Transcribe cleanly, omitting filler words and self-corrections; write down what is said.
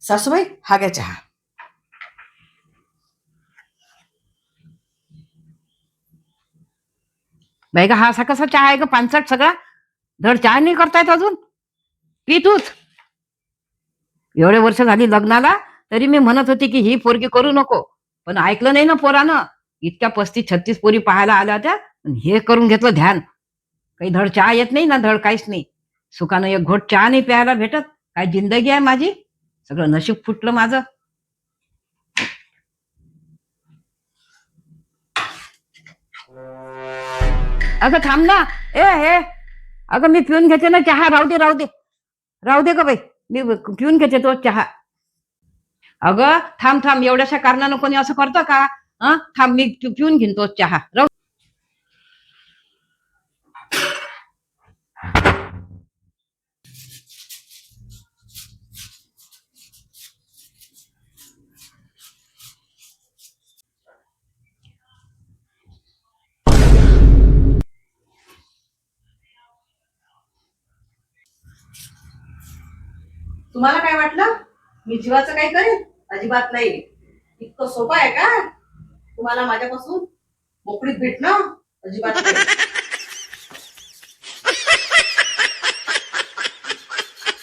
सासूबाई हा घ्या चहा. बाई का हा असा कसा चहा आहे ग पानसट सगळा. धड चहा नाही करतायत अजून. पी तूच. एवढे वर्ष झाली लग्नाला तरी मी म्हणत होती की ही पोरगी करू नको, पण ऐकलं नाही ना पोरानं. इतक्या 35-36 पोरी पाहायला आल्या होत्या, हे करून घेतलं ध्यान. काही धड चहा येत नाही ना धड काहीच नाही. सुखानं एक घोट चहा नाही प्यायला भेटत. काय जिंदगी आहे माझी. सगळं नशीब फुटलं माझं. अगं थांब ना. हे अगं मी पिऊन घेते ना चहा. राहू दे राहू दे राहू दे ग बाई. मी पिऊन घेते तो चहा. अगं थांब थांब, एवढ्याशा कारणानं कोणी असं करतं का? थांब मी पिऊन घेईन तो चहा. राहू. तुम्हाला काय वाटलं मी जीवाचं काही करेन? अजिबात नाही. इतकं सोपं आहे का तुम्हाला माझ्यापासून मोकळीत भेटणं? अजिबात नाही.